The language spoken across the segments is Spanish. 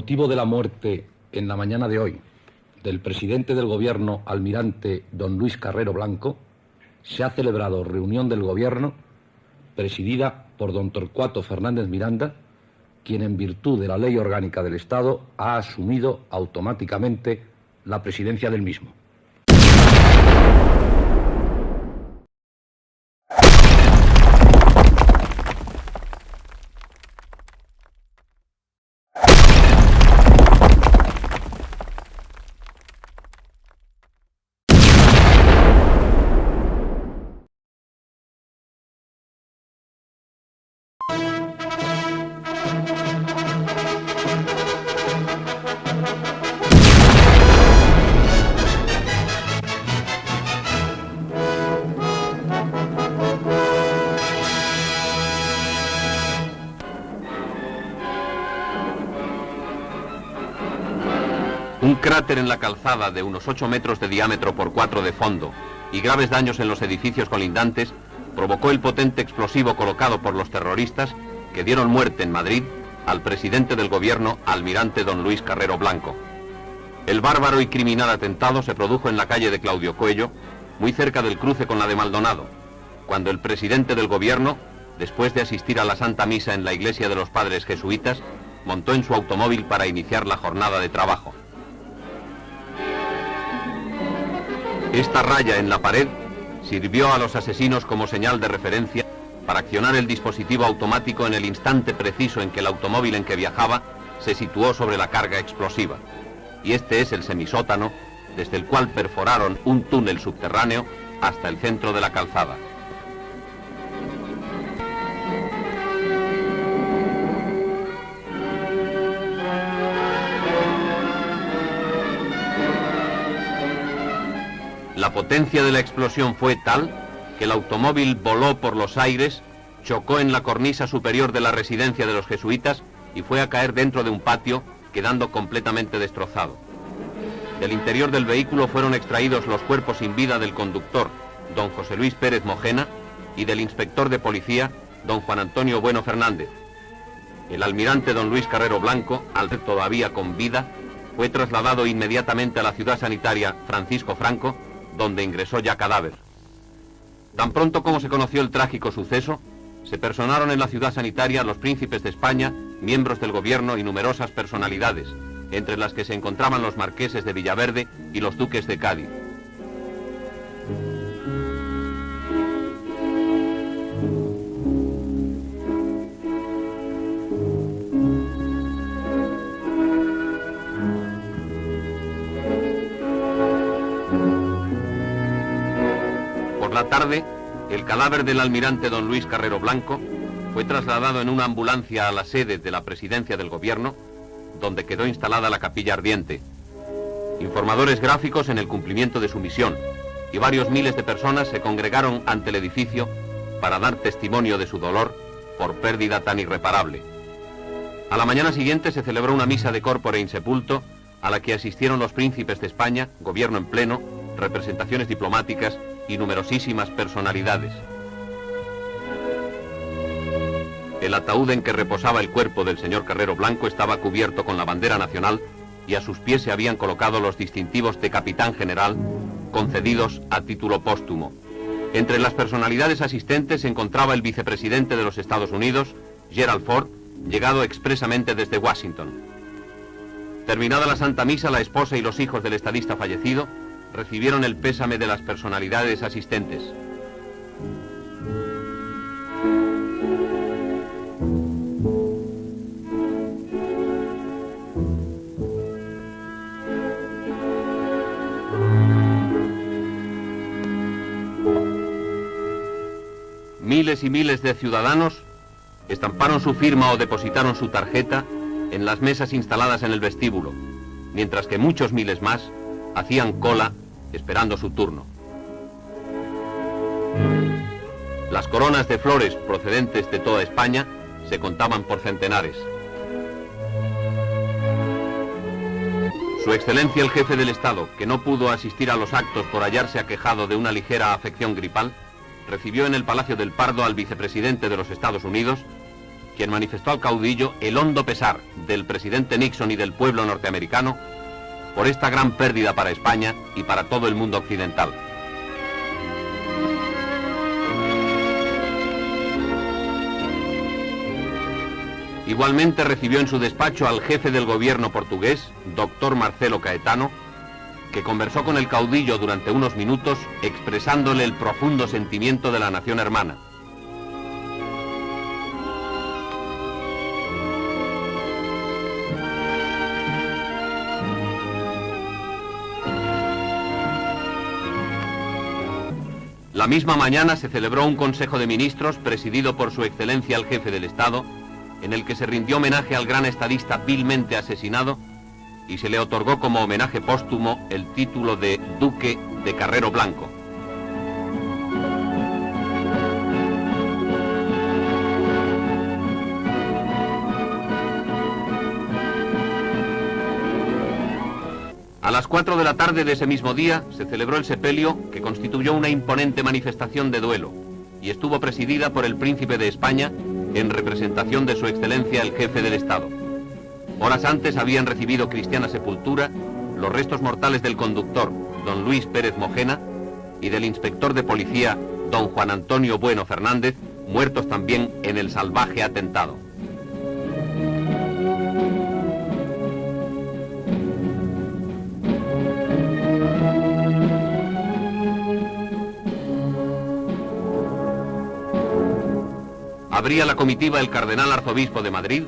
motivo de la muerte en la mañana de hoy del presidente del Gobierno, almirante don Luis Carrero Blanco, se ha celebrado reunión del Gobierno presidida por don Torcuato Fernández Miranda, quien en virtud de la Ley Orgánica del Estado ha asumido automáticamente la presidencia del mismo. Un cráter en la calzada de unos 8 metros de diámetro por 4 de fondo y graves daños en los edificios colindantes provocó el potente explosivo colocado por los terroristas que dieron muerte en Madrid al presidente del Gobierno, almirante don Luis Carrero Blanco. El bárbaro y criminal atentado se produjo en la calle de Claudio Coello, muy cerca del cruce con la de Maldonado, cuando el presidente del Gobierno, después de asistir a la Santa Misa en la iglesia de los Padres Jesuitas, montó en su automóvil para iniciar la jornada de trabajo. Esta raya en la pared sirvió a los asesinos como señal de referencia para accionar el dispositivo automático en el instante preciso en que el automóvil en que viajaba se situó sobre la carga explosiva. Y este es el semisótano desde el cual perforaron un túnel subterráneo hasta el centro de la calzada. La potencia de la explosión fue tal que el automóvil voló por los aires, chocó en la cornisa superior de la residencia de los jesuitas y fue a caer dentro de un patio, quedando completamente destrozado. Del interior del vehículo fueron extraídos los cuerpos sin vida del conductor, don José Luis Pérez Mojena, y del inspector de policía, don Juan Antonio Bueno Fernández. El almirante don Luis Carrero Blanco, al ser todavía con vida, fue trasladado inmediatamente a la ciudad sanitaria Francisco Franco, donde ingresó ya cadáver. Tan pronto como se conoció el trágico suceso, se personaron en la ciudad sanitaria los príncipes de España, miembros del gobierno y numerosas personalidades, entre las que se encontraban los marqueses de Villaverde y los duques de Cádiz. Por la tarde, el cadáver del almirante don Luis Carrero Blanco fue trasladado en una ambulancia a la sede de la presidencia del Gobierno, donde quedó instalada la capilla ardiente. Informadores gráficos en el cumplimiento de su misión y varios miles de personas se congregaron ante el edificio para dar testimonio de su dolor por pérdida tan irreparable. A la mañana siguiente se celebró una misa de corpore insepulto a la que asistieron los príncipes de España, gobierno en pleno, representaciones diplomáticas y numerosísimas personalidades. El ataúd en que reposaba el cuerpo del señor Carrero Blanco estaba cubierto con la bandera nacional y a sus pies se habían colocado los distintivos de capitán general concedidos a título póstumo. Entre las personalidades asistentes se encontraba el vicepresidente de los Estados Unidos, Gerald Ford, llegado expresamente desde Washington. Terminada la Santa Misa, la esposa y los hijos del estadista fallecido recibieron el pésame de las personalidades asistentes. Miles y miles de ciudadanos estamparon su firma o depositaron su tarjeta en las mesas instaladas en el vestíbulo, mientras que muchos miles más hacían cola esperando su turno. Las coronas de flores procedentes de toda España se contaban por centenares. Su Excelencia el Jefe del Estado, que no pudo asistir a los actos por hallarse aquejado de una ligera afección gripal, recibió en el Palacio del Pardo al vicepresidente de los Estados Unidos quien manifestó al caudillo el hondo pesar del presidente Nixon y del pueblo norteamericano por esta gran pérdida para España y para todo el mundo occidental. Igualmente recibió en su despacho al jefe del gobierno portugués, doctor Marcelo Caetano, que conversó con el caudillo durante unos minutos expresándole el profundo sentimiento de la nación hermana. La misma mañana se celebró un Consejo de Ministros presidido por Su Excelencia el Jefe del Estado, en el que se rindió homenaje al gran estadista vilmente asesinado y se le otorgó como homenaje póstumo el título de Duque de Carrero Blanco. A las 4 de la tarde de ese mismo día se celebró el sepelio, que constituyó una imponente manifestación de duelo y estuvo presidida por el Príncipe de España en representación de Su Excelencia el Jefe del Estado. Horas antes habían recibido cristiana sepultura los restos mortales del conductor, don Luis Pérez Mojena, y del inspector de policía, don Juan Antonio Bueno Fernández, muertos también en el salvaje atentado. Abría la comitiva el cardenal arzobispo de Madrid,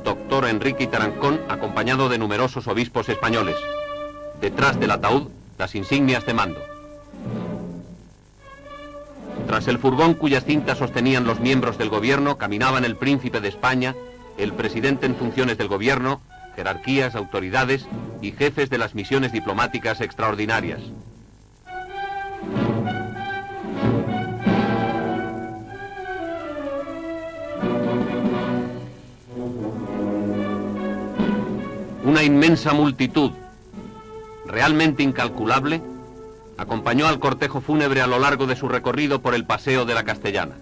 doctor Enrique Tarancón, acompañado de numerosos obispos españoles. Detrás del ataúd, las insignias de mando. Tras el furgón cuyas cintas sostenían los miembros del gobierno, caminaban el príncipe de España, el presidente en funciones del gobierno, jerarquías, autoridades y jefes de las misiones diplomáticas extraordinarias. Una inmensa multitud, realmente incalculable, acompañó al cortejo fúnebre a lo largo de su recorrido por el Paseo de la Castellana.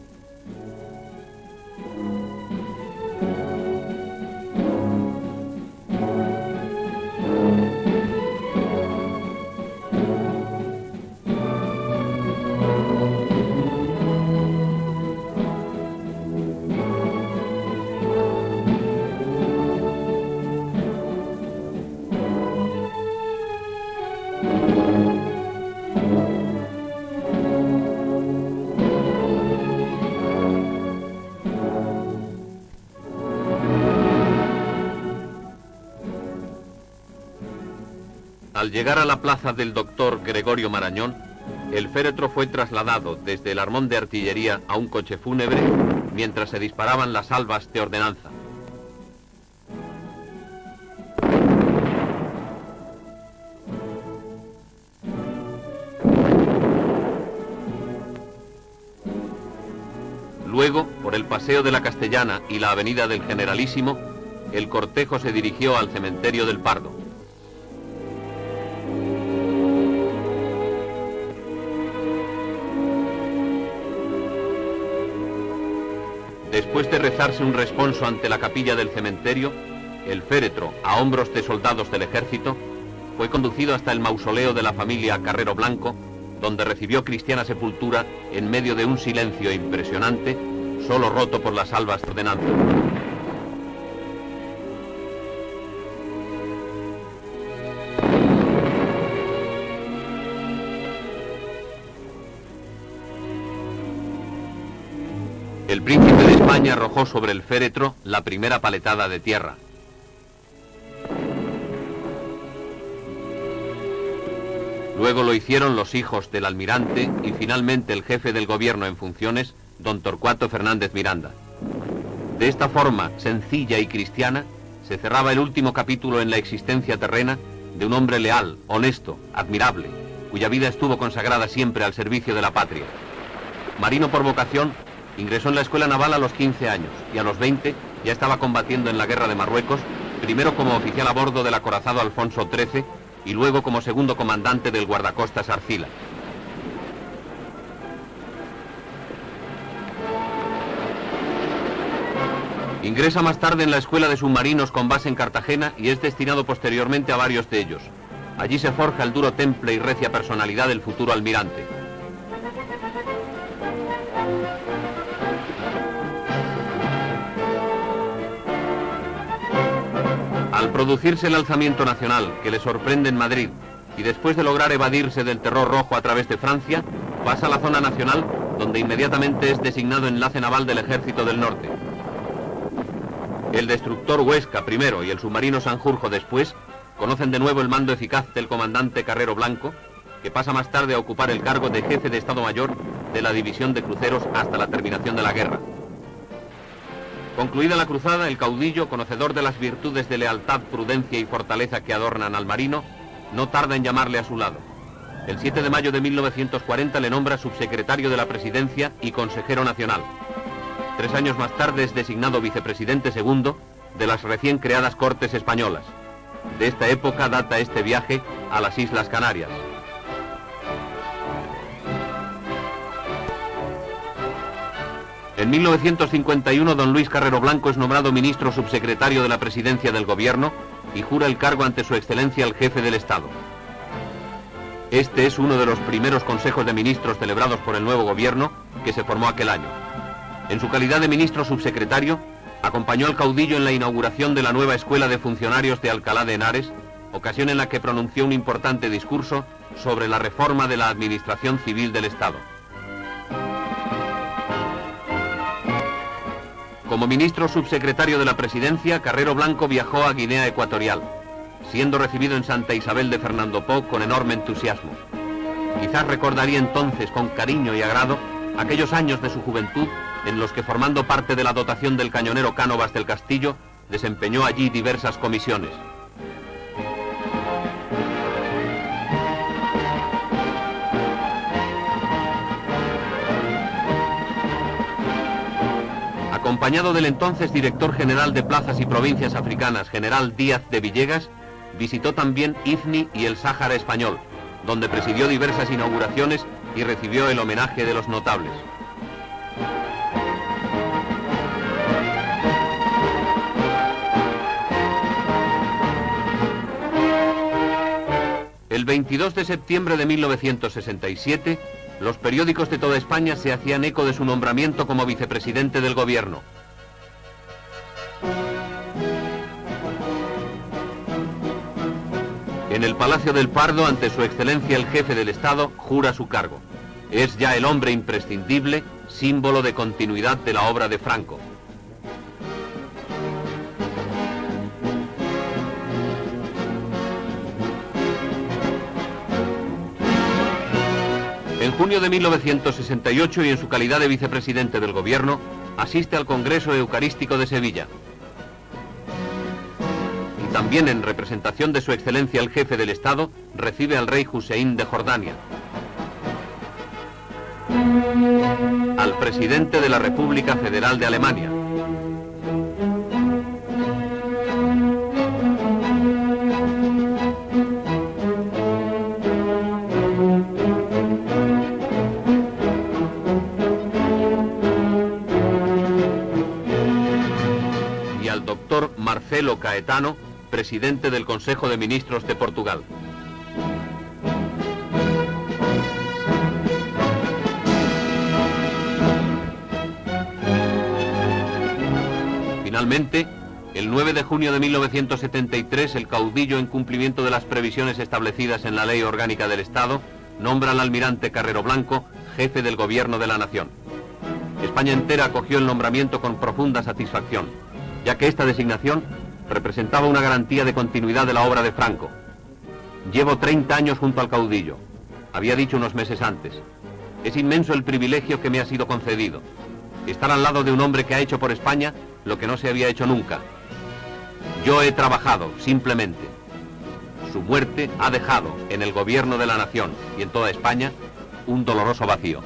Al llegar a la plaza del doctor Gregorio Marañón, el féretro fue trasladado desde el armón de artillería a un coche fúnebre mientras se disparaban las salvas de ordenanza. Luego, por el Paseo de la Castellana y la Avenida del Generalísimo, el cortejo se dirigió al cementerio del Pardo. Después de rezarse un responso ante la capilla del cementerio, el féretro, a hombros de soldados del ejército, fue conducido hasta el mausoleo de la familia Carrero Blanco, donde recibió cristiana sepultura en medio de un silencio impresionante, solo roto por las salvas de ordenanza. El príncipe de España arrojó sobre el féretro la primera paletada de tierra. Luego lo hicieron los hijos del almirante y finalmente el jefe del gobierno en funciones, don Torcuato Fernández Miranda. De esta forma sencilla y cristiana se cerraba el último capítulo en la existencia terrena de un hombre leal, honesto, admirable, cuya vida estuvo consagrada siempre al servicio de la patria. Marino por vocación, ingresó en la Escuela Naval a los 15 años y a los 20 ya estaba combatiendo en la Guerra de Marruecos, primero como oficial a bordo del acorazado Alfonso XIII y luego como segundo comandante del guardacostas Arcila. Ingresa más tarde en la Escuela de Submarinos con base en Cartagena y es destinado posteriormente a varios de ellos. Allí se forja el duro temple y recia personalidad del futuro almirante. Al producirse el alzamiento nacional, que le sorprende en Madrid, y después de lograr evadirse del terror rojo a través de Francia, pasa a la zona nacional, donde inmediatamente es designado enlace naval del Ejército del Norte. El destructor Huesca primero y el submarino Sanjurjo después conocen de nuevo el mando eficaz del comandante Carrero Blanco, que pasa más tarde a ocupar el cargo de jefe de Estado Mayor de la División de Cruceros hasta la terminación de la guerra. Concluida la cruzada, el caudillo, conocedor de las virtudes de lealtad, prudencia y fortaleza que adornan al marino, no tarda en llamarle a su lado. El 7 de mayo de 1940 le nombra subsecretario de la Presidencia y consejero nacional. 3 años más tarde es designado vicepresidente segundo de las recién creadas Cortes Españolas. De esta época data este viaje a las Islas Canarias. En 1951, don Luis Carrero Blanco es nombrado ministro subsecretario de la Presidencia del Gobierno y jura el cargo ante su excelencia el jefe del Estado. Este es uno de los primeros consejos de ministros celebrados por el nuevo gobierno que se formó aquel año. En su calidad de ministro subsecretario, acompañó al caudillo en la inauguración de la nueva Escuela de Funcionarios de Alcalá de Henares, ocasión en la que pronunció un importante discurso sobre la reforma de la administración civil del Estado. Como ministro subsecretario de la Presidencia, Carrero Blanco viajó a Guinea Ecuatorial, siendo recibido en Santa Isabel de Fernando Poo con enorme entusiasmo. Quizás recordaría entonces con cariño y agrado aquellos años de su juventud en los que, formando parte de la dotación del cañonero Cánovas del Castillo, desempeñó allí diversas comisiones. Acompañado del entonces director general de Plazas y Provincias Africanas, general Díaz de Villegas, visitó también Ifni y el Sáhara español, donde presidió diversas inauguraciones y recibió el homenaje de los notables. El 22 de septiembre de 1967, los periódicos de toda España se hacían eco de su nombramiento como vicepresidente del gobierno. En el Palacio del Pardo, ante su excelencia el jefe del Estado, jura su cargo. Es ya el hombre imprescindible, símbolo de continuidad de la obra de Franco. En junio de 1968 y en su calidad de vicepresidente del gobierno, asiste al Congreso Eucarístico de Sevilla. Y también en representación de su excelencia el jefe del Estado, recibe al rey Hussein de Jordania. Al presidente de la República Federal de Alemania. Marcelo Caetano, presidente del Consejo de Ministros de Portugal. Finalmente, el 9 de junio de 1973, el caudillo, en cumplimiento de las previsiones establecidas en la Ley Orgánica del Estado, nombra al almirante Carrero Blanco jefe del gobierno de la nación. España entera acogió el nombramiento con profunda satisfacción, ya que esta designación representaba una garantía de continuidad de la obra de Franco. Llevo 30 años junto al caudillo, había dicho unos meses antes. Es inmenso el privilegio que me ha sido concedido, estar al lado de un hombre que ha hecho por España lo que no se había hecho nunca. Yo he trabajado, simplemente. Su muerte ha dejado en el gobierno de la nación y en toda España un doloroso vacío.